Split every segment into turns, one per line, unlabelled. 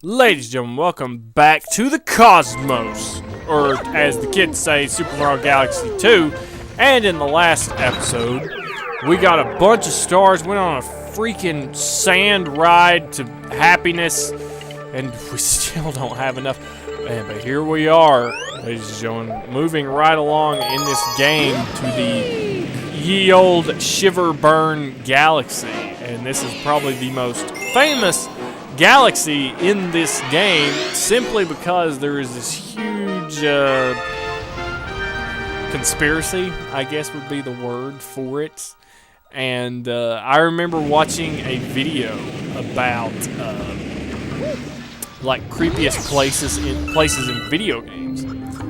Ladies and gentlemen, welcome back to the Cosmos, or as the kids say, Super Mario Galaxy 2. And in the last episode, we got a bunch of stars, went on a freaking sand ride to happiness, and we still don't have enough. Man, but here we are, ladies and gentlemen, moving right along in this game to the ye old Shiver Burn Galaxy. And this is probably the most famous galaxy in this game, simply because there is this huge conspiracy, I guess would be the word for it. And I remember watching a video about like creepiest places in video games,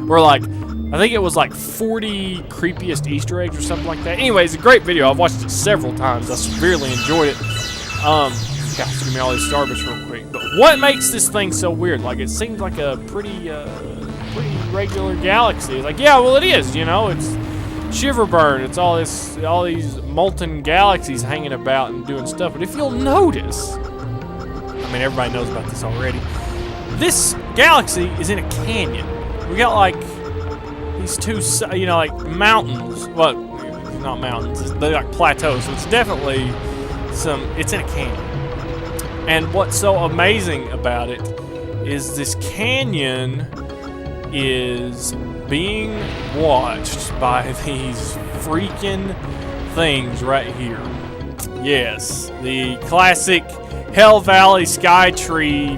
or like I think it was like 40 creepiest Easter eggs or something like that. Anyway, it's a great video. I've watched it several times. I severely enjoyed it. Gosh, give me all these starbits real quick. But what makes this thing so weird? Like, it seems like a pretty regular galaxy. It's like, yeah, well, it is. You know, it's Shiverburn. It's all these molten galaxies hanging about and doing stuff. But if you'll notice, I mean, everybody knows about this already. This galaxy is in a canyon. We got like these two, you know, like mountains. Well, not mountains. They're like plateaus. So it's definitely it's in a canyon. And what's so amazing about it is this canyon is being watched by these freaking things right here. Yes, the classic Hell Valley Skytree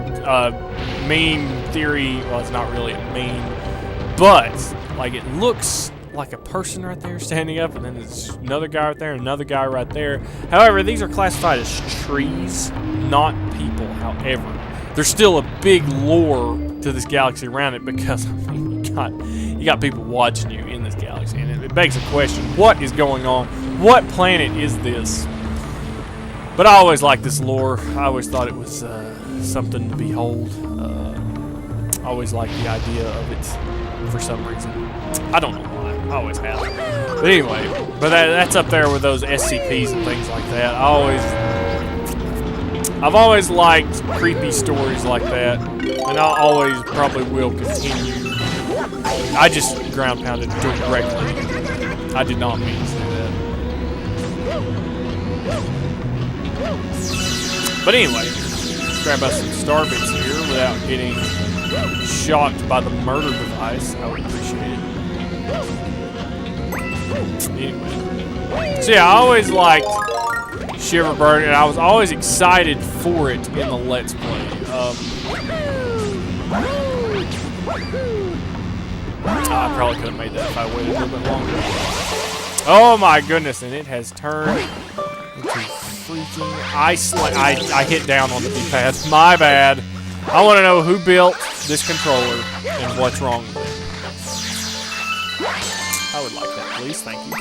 meme theory. Well, it's not really a meme, but like it looks like a person right there standing up, and then there's another guy right there, and another guy right there. However, these are classified as trees, not people. However, there's still a big lore to this galaxy around it, because I mean, you got people watching you in this galaxy, and it begs the question: what is going on? What planet is this? But I always liked this lore. I always thought it was something to behold. I always liked the idea of it for some reason. I don't know why. I always have. But anyway, that's up there with those SCPs and things like that. I've always liked creepy stories like that, and I always probably will continue. I just ground pounded directly. I did not mean to do that. But anyway, let's grab us some starbits here without getting shocked by the murder device. I would appreciate it. Anyway, so yeah, I always liked Shiverburn, and I was always excited for it in the Let's Play. I probably could have made that if I waited a little bit longer. Oh my goodness, and it has turned into freaking Iceland. I hit down on the D-pad. My bad. I want to know who built this controller and what's wrong with it. I would like that, please. Thank you.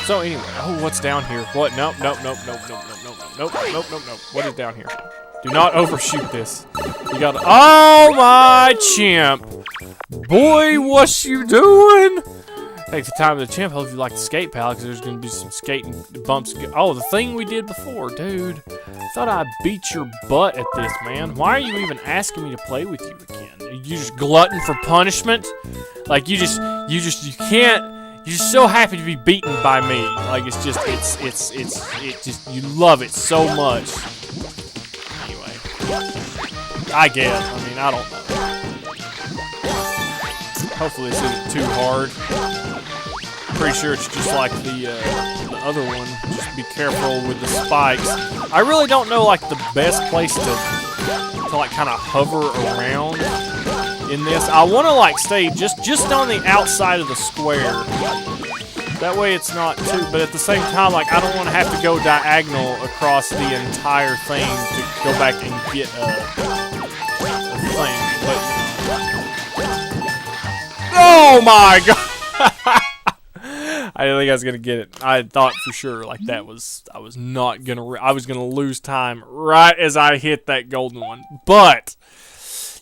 So anyway, oh, what's down here? What? Nope. What is down here? Do not overshoot this. You gotta. Oh my chimp! Boy, what you doing? Takes the time of the chimp. Hope you like the skate pal, because there's gonna be some skating bumps. Oh, the thing we did before, dude. Thought I beat your butt at this, man. Why are you even asking me to play with you again? Are you just glutton for punishment? Like you can't. You're just so happy to be beaten by me. Like it's just you love it so much. Anyway, I guess. I mean, I don't know. Hopefully this isn't too hard. Pretty sure it's just like the other one. Just be careful with the spikes. I really don't know like the best place to like kind of hover around in this. I want to like stay just on the outside of the square. That way it's not too, but at the same time, like I don't want to have to go diagonal across the entire thing to go back and get a thing. But oh my god! I didn't think I was gonna get it. I thought for sure like I was gonna lose time right as I hit that golden one. But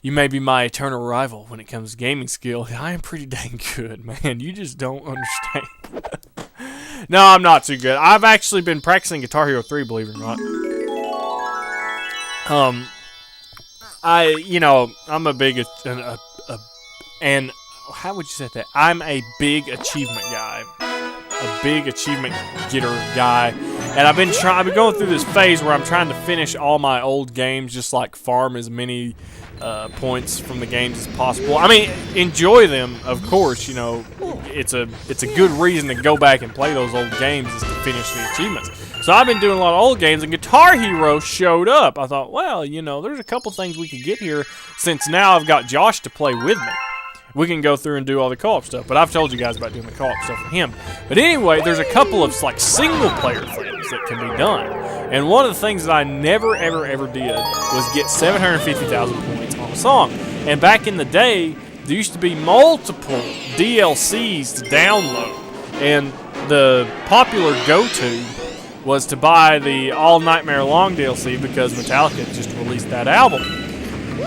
you may be my eternal rival when it comes to gaming skill. I am pretty dang good, man. You just don't understand. No, I'm not too good. I've actually been practicing Guitar Hero 3, believe it or not. I'm a big and how would you say that? I'm a big achievement guy, a big achievement getter guy, and I've been going through this phase where I'm trying to finish all my old games, just like farm as many points from the games as possible. I mean, enjoy them, of course. You know, it's a good reason to go back and play those old games is to finish the achievements. So I've been doing a lot of old games, and Guitar Hero showed up. I thought, well, you know, there's a couple things we could get here since now I've got Josh to play with me. We can go through and do all the co-op stuff, but I've told you guys about doing the co-op stuff with him. But anyway, there's a couple of like single-player things that can be done. And one of the things that I never, ever, ever did was get 750,000 points on a song. And back in the day, there used to be multiple DLCs to download. And the popular go-to was to buy the All Nightmare Long DLC because Metallica had just released that album.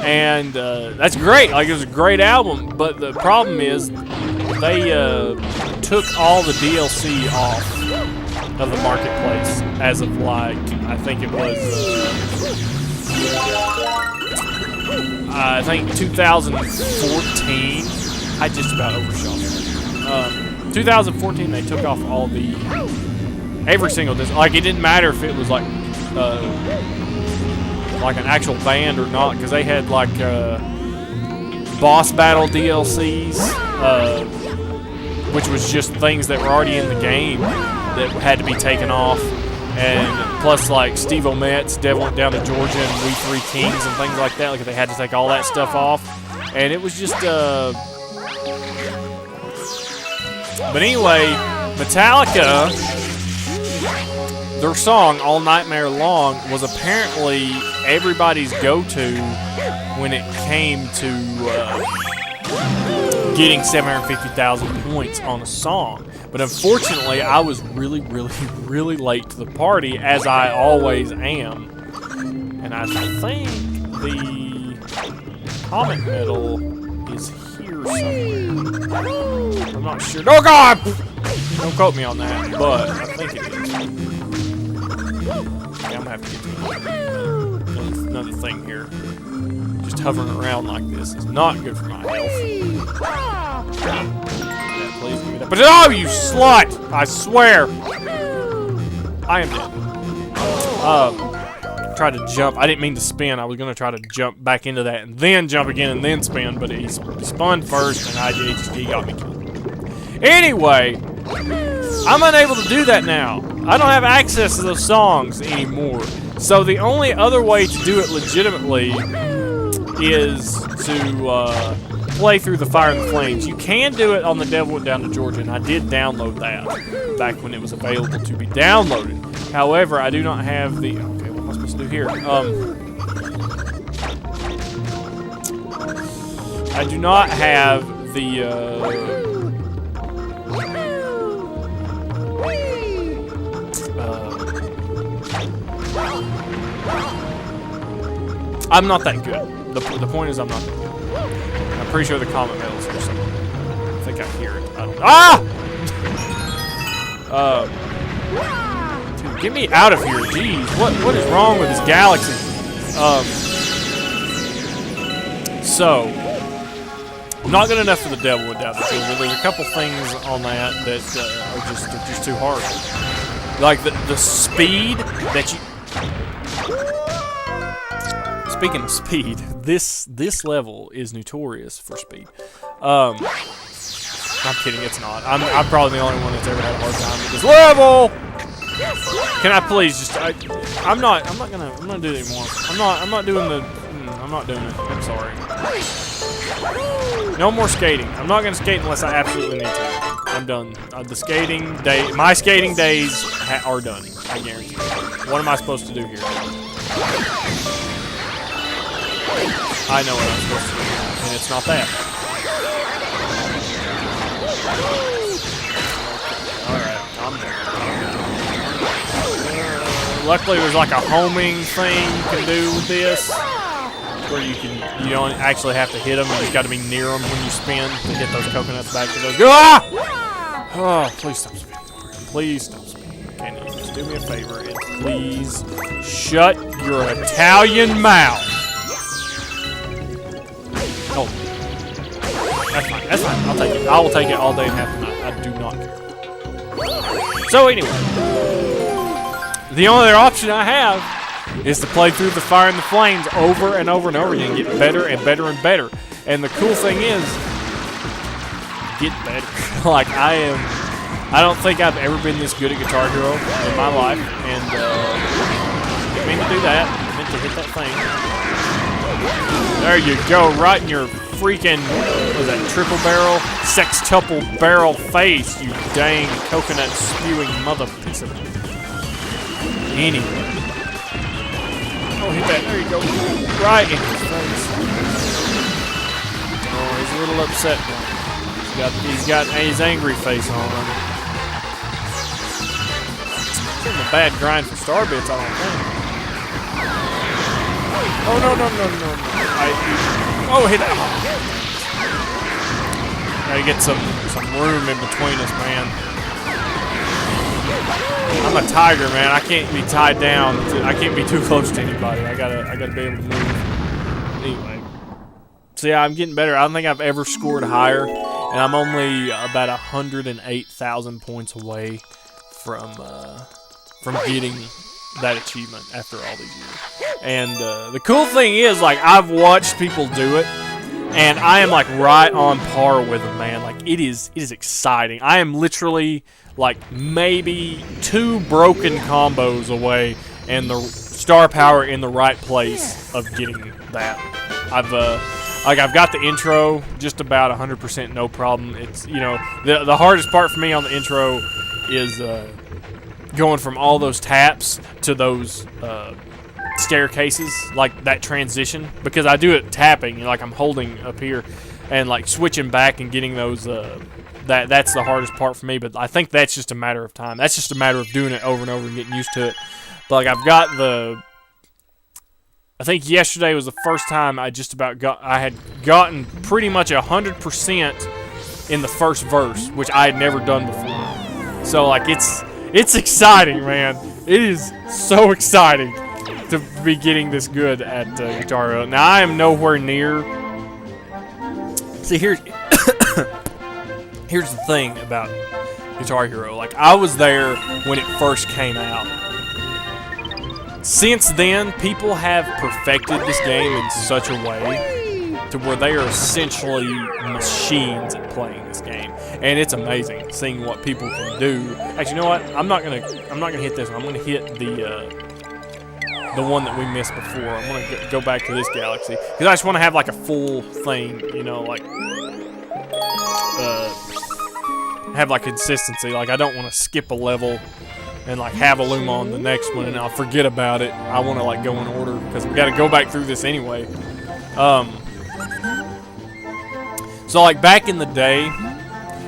And that's great. Like, it was a great album, but the problem is they took all the DLC off of the marketplace as of, like, I think it was I think 2014. I just about overshot it. 2014 they took off all the every single disc. Like, it didn't matter if it was like an actual band or not, because they had like boss battle DLCs, which was just things that were already in the game that had to be taken off, and plus like Steve O'Met's Devil Went Down to Georgia and We Three Kings and things like that. Like, they had to take all that stuff off, and it was just but anyway, Metallica, their song, All Nightmare Long, was apparently everybody's go-to when it came to getting 750,000 points on a song. But unfortunately, I was really, really, really late to the party, as I always am. And I think the Comet Medal is here somewhere. I'm not sure. Oh, God! Don't quote me on that, but I think it is. Yeah, I'm gonna have to get to another thing here. Just hovering around like this is not good for my health. Yeah, please give me that. But oh, you slut! I swear, I am dead. Tried to jump. I didn't mean to spin. I was gonna try to jump back into that and then jump again and then spin, but he spun first, and he got me killed. Anyway, I'm unable to do that now. I don't have access to those songs anymore. So the only other way to do it legitimately is to play through the Fire and the Flames. You can do it on the Devil Went Down to Georgia, and I did download that back when it was available to be downloaded. However, I do not have the... Okay, what am I supposed to do here? I do not have the... I'm not that good. The point is, I'm not that good. I'm pretty sure the Comet Medal is here somewhere. I think I hear it. I don't know. Ah! Dude, get me out of here. Jeez, what is wrong with this galaxy? So, not good enough for the Devil Went Down to Georgia. There's a couple things on that are just too hard. Like the speed that you... Speaking of speed, this level is notorious for speed. I'm kidding, it's not. I'm probably the only one that's ever had a hard time with this level. Can I please just? I'm not gonna do it anymore. I'm not doing the. I'm not doing it. I'm sorry. No more skating. I'm not gonna skate unless I absolutely need to. I'm done. The skating day. My skating days are done. I guarantee. What am I supposed to do here? I know what I'm supposed to do, and it's not that. Alright, I'm there. Luckily, there's like a homing thing you can do with this, where you don't actually have to hit them, you just got to be near them when you spin to get those coconuts back to those. Ah! Oh, please stop spinning. please stop speaking. Can you just do me a favor and please shut your Italian mouth? Oh, that's fine. That's fine. I'll take it. I will take it all day and half the night. I do not care. So anyway, the only other option I have is to play through the Fire and the Flames over and over and over again, get better and better and better. And the cool thing is, get better. Like I don't think I've ever been this good at Guitar Hero in my life, and didn't mean to do that. I meant to hit that thing. There you go, right in your freaking, what was that, triple barrel, sextuple barrel face, you dang coconut spewing mother piece of it. Anyway. Oh, hit that, there you go, right in his face. Oh, he's a little upset now. He's got his angry face on him. It's in a bad grind for Starbits, I don't think. Oh, no. Oh, hit that. Gotta get some room in between us, man. I'm a tiger, man. I can't be tied down. I can't be too close to anybody. I gotta be able to move. Anyway. So yeah, I'm getting better. I don't think I've ever scored higher, and I'm only about 108,000 points away from getting that achievement after all these years. And the cool thing is, like, I've watched people do it, and I am like right on par with them, man. Like it is exciting. I am literally like maybe 2 broken combos away, and the star power in the right place of getting that. I've got the intro just about 100% no problem. It's, you know, the hardest part for me on the intro is going from all those taps to those staircases, like that transition, because I do it tapping, you know, like I'm holding up here and like switching back and getting those that's the hardest part for me. But I think that's just a matter of time. That's just a matter of doing it over and over and getting used to it. But like I've got I think yesterday was the first time I had gotten pretty much 100% in the first verse, which I had never done before. So like it's exciting, man. It is so exciting to be getting this good at Guitar Hero. Now I am nowhere near. See, here's the thing about Guitar Hero. Like I was there when it first came out. Since then, people have perfected this game in such a way to where they are essentially machines at playing this game, and it's amazing seeing what people can do. Actually, you know what? I'm not gonna hit this one. I'm gonna hit the one that we missed before. I'm gonna go back to this galaxy because I just want to have like a full thing, you know, like have like consistency. Like I don't want to skip a level and like have a loom on the next one and I'll forget about it. I want to like go in order because we got to go back through this anyway. So like back in the day,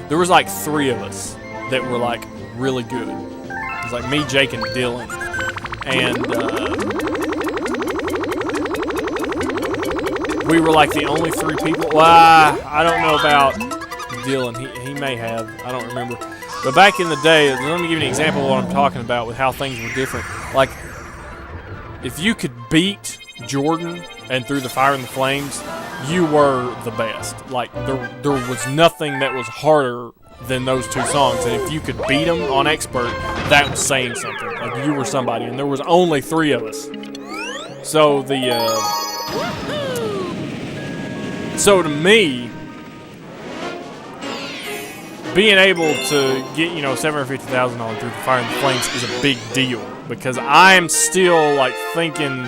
there was like 3 of us that were like really good. It was like me, Jake, and Dylan. And we were like the only 3 people. Well, I don't know about Dylan. He may have. I don't remember. But back in the day, let me give you an example of what I'm talking about with how things were different. Like, if you could beat Jordan and Through the Fire and the Flames, you were the best. Like, there was nothing that was harder than those 2 songs. And if you could beat them on Expert, that was saying something. Like, you were somebody. And there was only 3 of us. So, so to me, being able to get, you know, 750,000 on Through the Fire and the Flames is a big deal because I'm still like thinking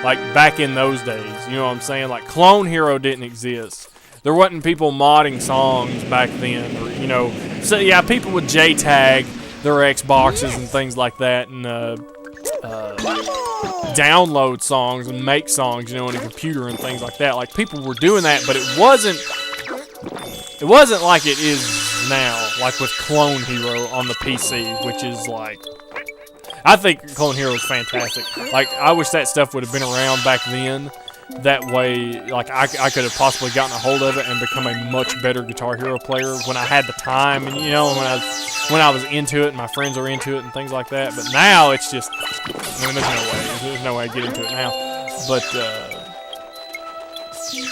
like back in those days, you know what I'm saying? Like Clone Hero didn't exist. There wasn't people modding songs back then, or, you know, so yeah, people would JTAG their Xboxes and things like that, and download songs and make songs, you know, on a computer and things like that. Like people were doing that, but it wasn't like it is now, like with Clone Hero on the PC, which is like, I think Clone Hero is fantastic. Like, I wish that stuff would have been around back then, That way, like, I could have possibly gotten a hold of it and become a much better Guitar Hero player when I had the time, and, you know, when I was into it and my friends were into it and things like that. But now it's just, I mean, there's no way I get into it now. But,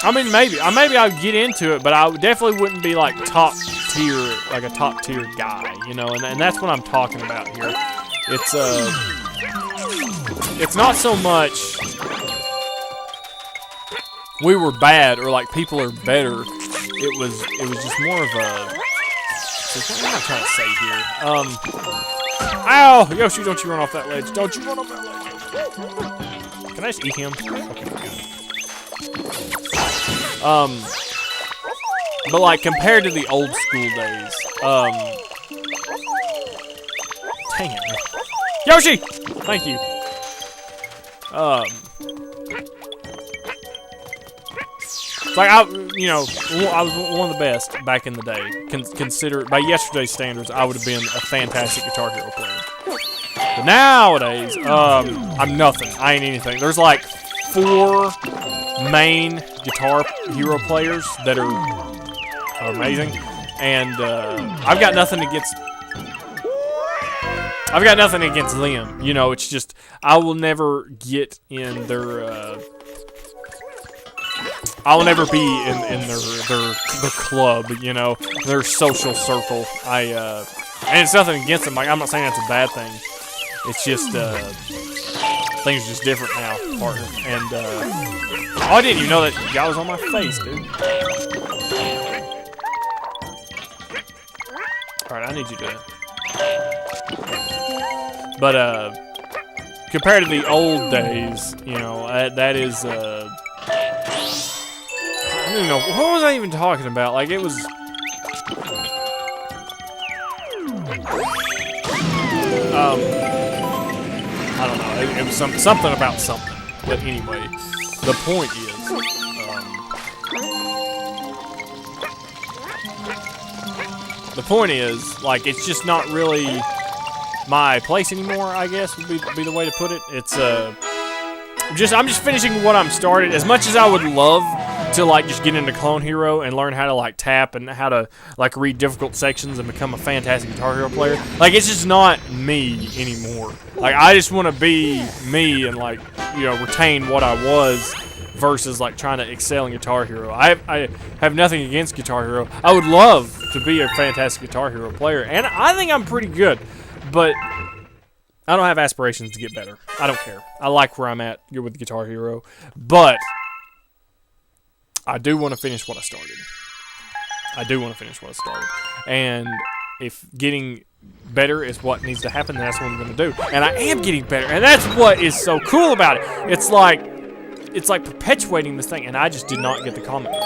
I mean, maybe I'd get into it, but I definitely wouldn't be like top tier, like a top tier guy, you know, and that's what I'm talking about here. It's not so much we were bad or like people are better. It was just more of a. What am I trying to say here? Ow! Yoshi, don't you run off that ledge! Don't you run off that ledge! Can I just eat him? Okay, good. But like compared to the old school days, dang it, Yoshi! Thank you. Like I was one of the best back in the day. Consider by yesterday's standards, I would have been a fantastic Guitar Hero player. But nowadays, I'm nothing. I ain't anything. There's like 4 main Guitar Hero players that are amazing, and I've got nothing against them. You know, it's just I will never get in their. I'll never be in their club, you know, their social circle. And it's nothing against them. Like, I'm not saying that's a bad thing. It's just things are just different now, partner. And oh, I didn't even know that guy was on my face, dude. All right, I need you to. But compared to the old days, you know, that is. I don't know, what was I even talking about? Like, it was... I don't know, it was something about something. But anyway, the point is, like, it's just not really my place anymore, I guess, would be the way to put it. It's, I'm just finishing what I'm started. As much as I would love to like just get into Clone Hero and learn how to like tap and how to like read difficult sections and become a fantastic Guitar Hero player, like it's just not me anymore. Like I just want to be me and like, you know, retain what I was versus like trying to excel in Guitar Hero. I have nothing against Guitar Hero. I would love to be a fantastic Guitar Hero player, and I think I'm pretty good, but I don't have aspirations to get better. I don't care. I like where I'm at with Guitar Hero, but I do want to finish what I started. And if getting better is what needs to happen, then that's what I'm going to do. And I am getting better, and that's what is so cool about it. It's like perpetuating this thing, and I just did not get the comment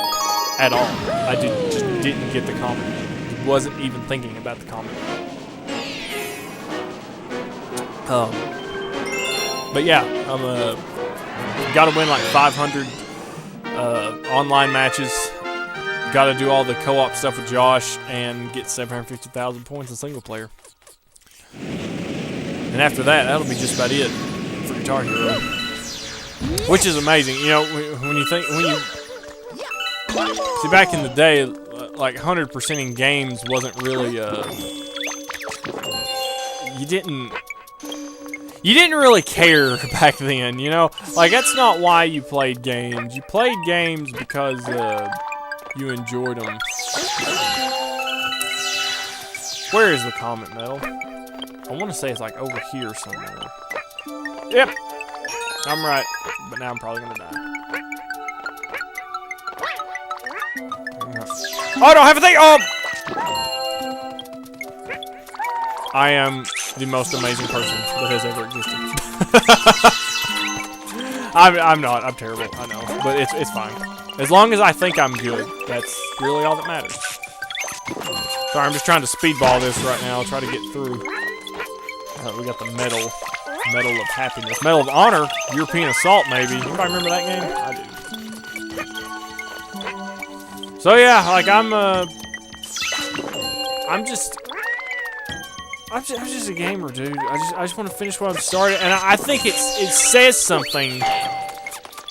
at all. I just didn't get the comment. Wasn't even thinking about the comment. But yeah, I'm got to win like 500 online matches. Got to do all the co-op stuff with Josh and get 750,000 points in single player. And after that, that'll be just about it for Guitar Hero, which is amazing. You know, when you see back in the day, like 100%ing games wasn't really you didn't really care back then, you know? Like, that's not why you played games. You played games because you enjoyed them. Where is the comment medal? I want to say it's like over here somewhere. Yep. I'm right, but now I'm probably going to die. Oh, I don't have a thing! Oh! I am the most amazing person that has ever existed. I'm not. I'm terrible. I know. But it's fine. As long as I think I'm good, that's really all that matters. Sorry, I'm just trying to speedball this right now. I'll try to get through. We got the Medal of Happiness. Medal of Honor. European Assault, maybe. Anybody remember that game? I do. So yeah, like I'm just a gamer, dude. I just want to finish what I've started, and I think it says something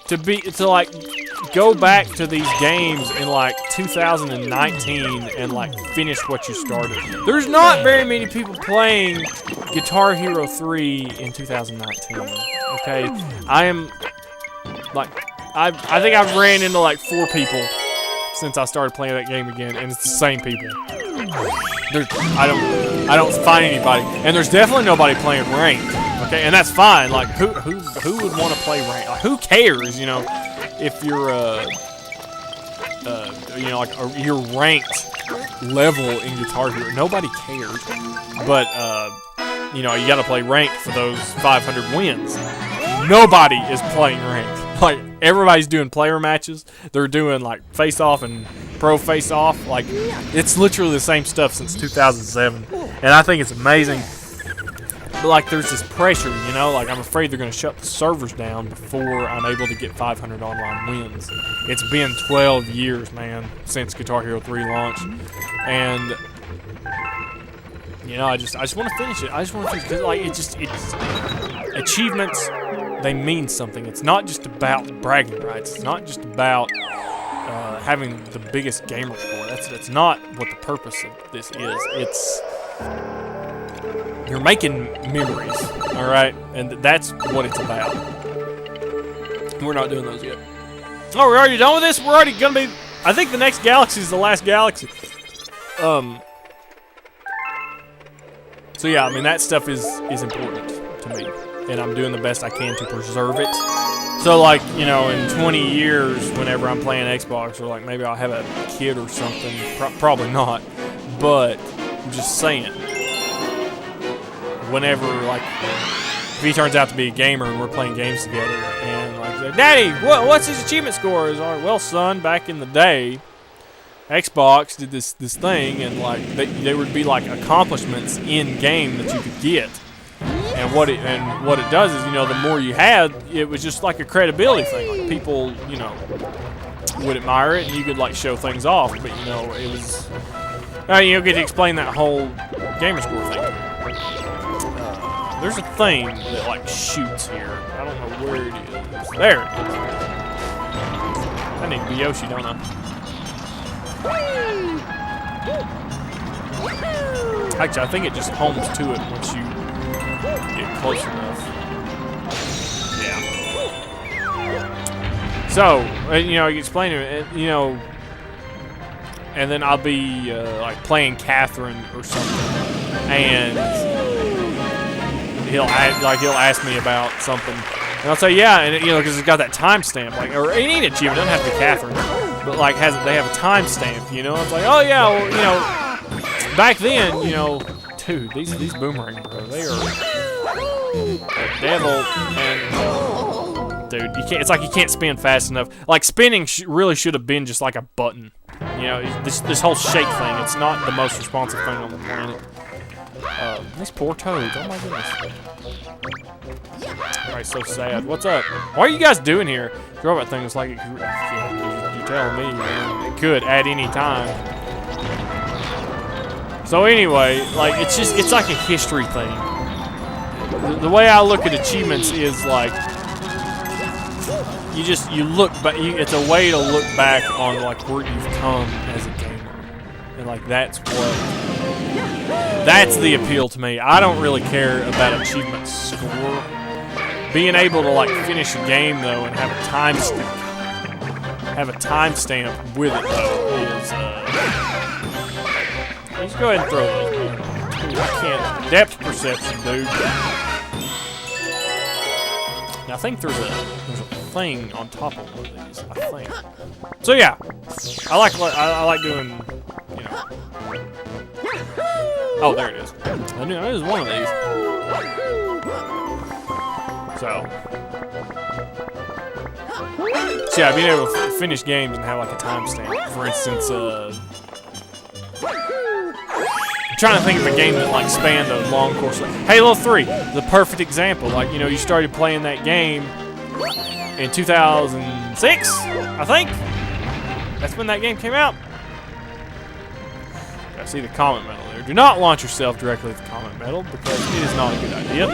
to like go back to these games in like 2019 and like finish what you started. There's not very many people playing Guitar Hero 3 in 2019. Okay, I am like I think I've ran into like 4 people since I started playing that game again, and it's the same people. I don't find anybody, and there's definitely nobody playing ranked. Okay, and that's fine. Like who would want to play ranked? Like who cares? You know, if you're you know, like your ranked level in Guitar Hero, nobody cares. But you know, you got to play ranked for those 500 wins. Nobody is playing ranked. Like everybody's doing player matches. They're doing like face off and pro face off. Like it's literally the same stuff since 2007, and I think it's amazing. But like there's this pressure, you know, like I'm afraid they're going to shut the servers down before I'm able to get 500 online wins. It's been 12 years, man, since Guitar Hero 3 launched, and you know, I just want to finish it. I just want to finish it, 'cause like it's achievements. They mean something. It's not just about bragging rights. It's not just about having the biggest gamer score. That's not what the purpose of this is. It's you're making memories, all right, and that's what it's about. We're not doing those yet. Oh, we're already done with this. We're already gonna be. I think the next galaxy is the last galaxy. So yeah, I mean that stuff is important to me, and I'm doing the best I can to preserve it. So like, you know, in 20 years, whenever I'm playing Xbox, or like maybe I'll have a kid or something. Probably not, but I'm just saying. Whenever like, if he turns out to be a gamer and we're playing games together, and like, say, Daddy, what's his achievement score? Is well, son, back in the day, Xbox did this thing, and like they would be like accomplishments in game that you could get. And what it does is, you know, the more you had, it was just like a credibility thing. Like people, you know, would admire it, and you could like show things off. But you know, it was you get to explain that whole gamer score thing. There's a thing that like shoots here. I don't know where it is. There it is. I need to be Yoshi, don't I? Actually, I think it just homes to it once you get close enough. Yeah. So, you know, you explain to it, you know, and then I'll be like playing Catherine or something, and he'll ask me about something, and I'll say yeah, and you know, because it's got that timestamp, like, or any achievement, doesn't have to be Catherine, but like they have a timestamp, you know. It's like, oh yeah, well, you know, back then, you know, dude, these boomerang bro, they are the devil, and dude, you can't. It's like you can't spin fast enough. Like spinning really should have been just like a button, you know. This whole shake thing, it's not the most responsive thing on the planet. These poor toads, oh my goodness. Everybody's so sad. What's up? What are you guys doing here? The robot thing is like, you tell me, man. It could at any time. So anyway, like it's like a history thing. The way I look at achievements is like, you look back, it's a way to look back on like where you've come as a gamer. And like that's the appeal to me. I don't really care about achievement score. Being able to like finish a game though and have a timestamp with it though is just go ahead and throw those, man. I can't. Depth perception, dude. Now I think there's a thing on top of one of these. I think. So yeah, I like doing, you know. Oh, there it is. I knew it was one of these. So yeah, being able to finish games and have like a timestamp. For instance, I'm trying to think of a game that like spanned a long course. Like Halo 3, the perfect example. Like, you know, you started playing that game in 2006, I think. That's when that game came out. I see the comment medal there. Do not launch yourself directly at the comment medal because it is not a good idea.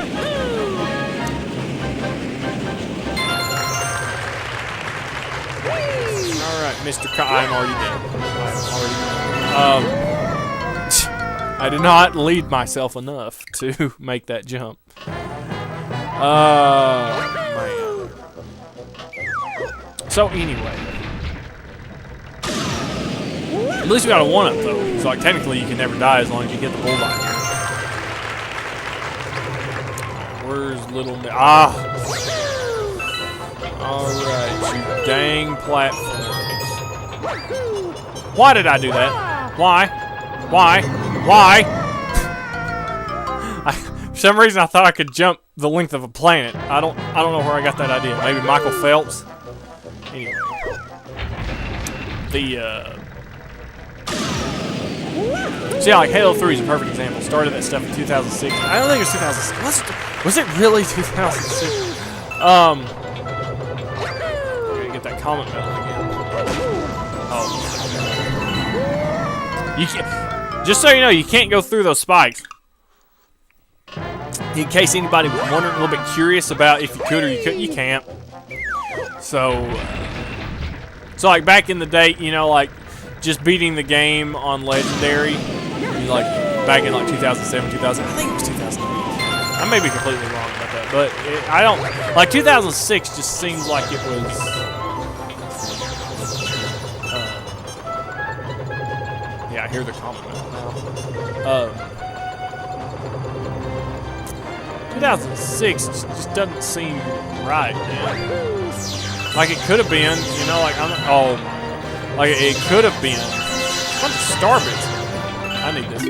Mr. I'm already dead. I'm already dead. I did not lead myself enough to make that jump. Man. So anyway. At least we got a 1-up though. So like technically you can never die as long as you hit the bullseye. Where's little Alright, you dang platforms. Why did I do that? Why? For some reason I thought I could jump the length of a planet. I don't know where I got that idea. Maybe Michael Phelps? Anyway. So yeah, like Halo 3 is a perfect example. Started that stuff in 2006. I don't think it was 2006. Was it really 2006? I gotta get that comment button again. Oh. You can't, just so you know, you can't go through those spikes. In case anybody was wondering, a little bit curious about if you could or you couldn't, you can't. So like back in the day, you know, like just beating the game on Legendary, like back in like 2007, 2000, I think it was 2008. I may be completely wrong about that, but I don't, like 2006 just seems like it was, yeah, I hear the comment now. 2006 just doesn't seem right, man. Like it could have been, you know, like like it could have been. What Starbits? I need this.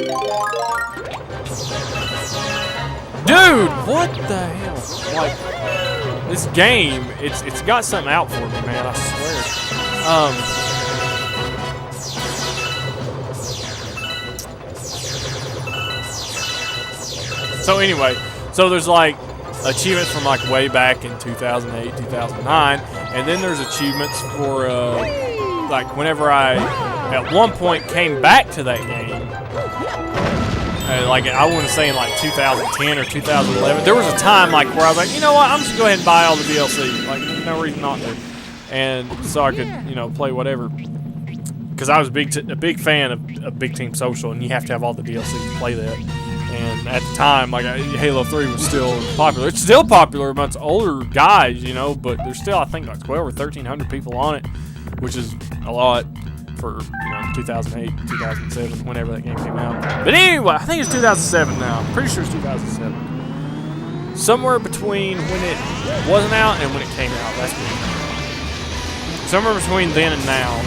Dude, what the hell? Like this game, it's got something out for me, man. I swear. So anyway. So there's like achievements from like way back in 2008, 2009, and then there's achievements for like whenever I at one point came back to that game, like I want to say in like 2010 or 2011, there was a time like where I was like, you know what, I'm just gonna go ahead and buy all the DLC, like there's no reason not to, and so I could, you know, play whatever, because I was a big fan of Big Team Social, and you have to have all the DLC to play that. And at the time, like Halo 3 was still popular. It's still popular amongst older guys, you know, but there's still, I think, like 12 or 1,300 people on it, which is a lot for, you know, 2008, 2007, whenever that game came out. But anyway, I think it's 2007 now. I'm pretty sure it's 2007. Somewhere between when it wasn't out and when it came out. That's me. Somewhere between then and now.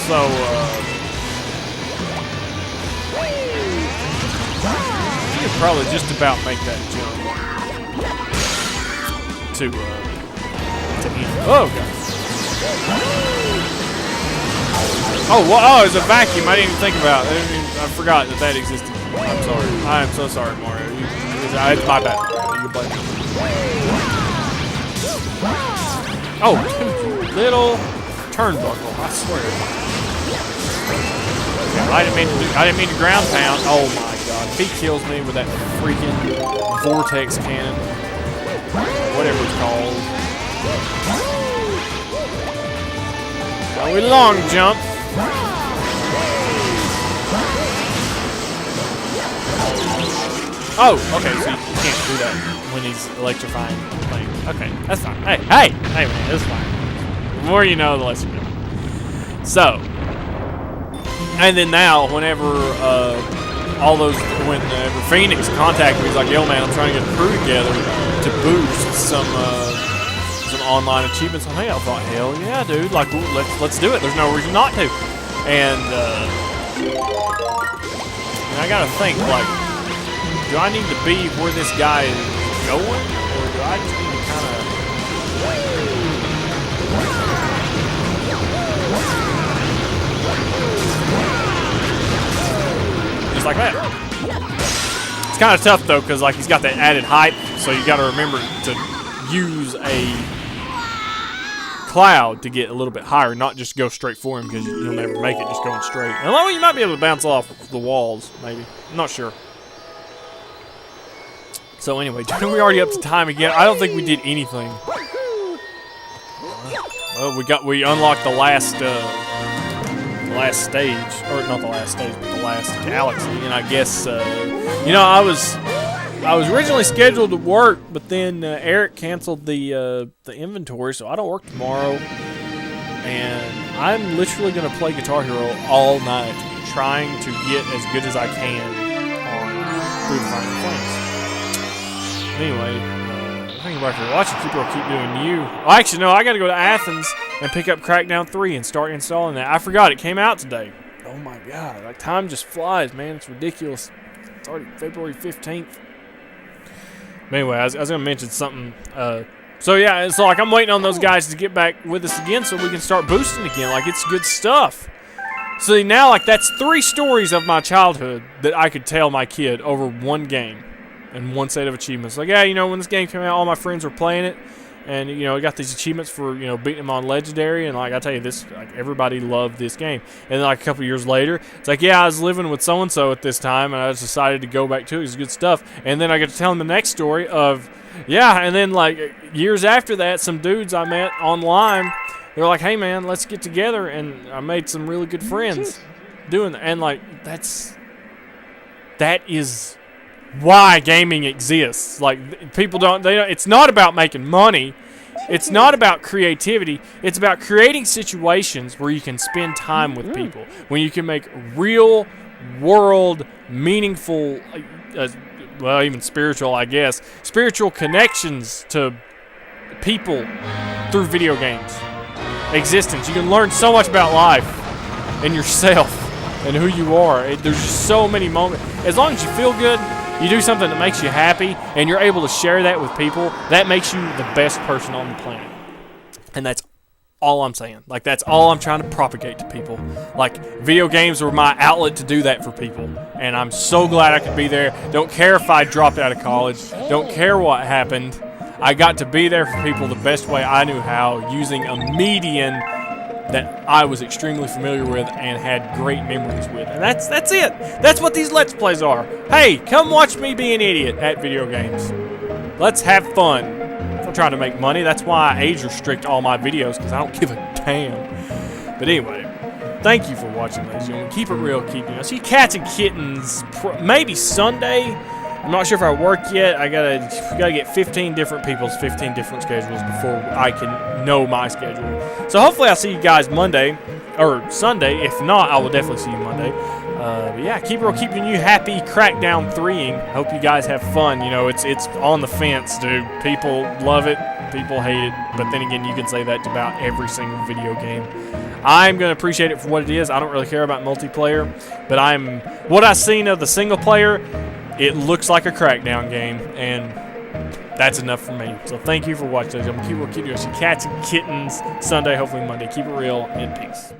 So, you could probably just about make that jump to end. Oh, God. Oh, well, oh, it's a vacuum. I didn't even think about it. I forgot that existed. I'm sorry. I am so sorry, Mario. It's my bad. You can blame me. Oh, little turnbuckle. I swear. I didn't mean to ground pound. Oh my God! If he kills me with that freaking vortex cannon, whatever it's called. Now we long jump. Oh, okay. So you can't do that when he's electrifying things. Okay, that's fine. Hey, man, that's fine. The more you know, the less you know. So. And then now, whenever whenever Phoenix contacted me, he's like, "Yo, man, I'm trying to get a crew together to boost some online achievements." I thought, hell yeah, dude! Like, let's do it. There's no reason not to. And I gotta think, like, do I need to be where this guy is going, or do I just need to kind of? Just like that. It's kind of tough though, because like he's got that added height, so you got to remember to use a cloud to get a little bit higher, not just go straight for him, because you'll never make it just going straight. Although you might be able to bounce off the walls, maybe. I'm not sure. So anyway, we already up to time again. I don't think we did anything. Well, we unlocked the last stage, or not the last stage, but the last galaxy. And I guess you know, I was originally scheduled to work, but then Eric canceled the inventory, so I don't work tomorrow. And I'm literally gonna play Guitar Hero all night, trying to get as good as I can on through the Final Flames. Anyway, thank you for watching. Keep doing you. Oh, actually, no, I gotta go to Athens and pick up Crackdown 3 and start installing that. I forgot it came out today. Oh my god, like time just flies, man. It's ridiculous. It's already February 15th. But anyway, I was gonna mention something. So yeah, it's like I'm waiting on those guys to get back with us again so we can start boosting again. Like, it's good stuff. See, now, like, that's 3 stories of my childhood that I could tell my kid over one game and one set of achievements. Like, yeah, you know, when this game came out, all my friends were playing it, and, you know, I got these achievements for, you know, beating them on Legendary, and, like, I tell you, this, like, everybody loved this game. And then, like, a couple years later, it's like, yeah, I was living with so-and-so at this time, and I just decided to go back to it. It's good stuff. And then I get to tell them the next story of, yeah, and then, like, years after that, some dudes I met online, they were like, hey, man, let's get together, and I made some really good friends doing that. And, like, that is why gaming exists. Like, people don't, it's not about making money. It's not about creativity. It's about creating situations where you can spend time with people, when you can make real world, meaningful, well, even spiritual, I guess, spiritual connections to people through video games. Existence. You can learn so much about life and yourself and who you are. There's just so many moments. As long as you feel good, you do something that makes you happy, and you're able to share that with people, that makes you the best person on the planet. And that's all I'm saying. Like, that's all I'm trying to propagate to people. Like, video games were my outlet to do that for people. And I'm so glad I could be there. Don't care if I dropped out of college. Don't care what happened. I got to be there for people the best way I knew how, using a medium that I was extremely familiar with and had great memories with. And that's it. That's what these Let's Plays are. Hey, come watch me be an idiot at video games. Let's have fun. I'm trying to make money. That's why I age restrict all my videos, because I don't give a damn. But anyway, thank you for watching, ladies and gentlemen. Keep it real, keep it. I see Cats and Kittens maybe Sunday. I'm not sure if I work yet. I gotta get 15 different people's 15 different schedules before I can know my schedule. So hopefully I'll see you guys Monday or Sunday. If not, I will definitely see you Monday. But yeah, keep keeping you happy. Crackdown 3ing. Hope you guys have fun. You know, it's on the fence, dude. People love it. People hate it. But then again, you can say that about every single video game. I'm gonna appreciate it for what it is. I don't really care about multiplayer, but what I've seen of the single player. It looks like a Crackdown game, and that's enough for me. So thank you for watching. I'm going to keep doing Cats and Kittens Sunday, hopefully Monday. Keep it real, and peace.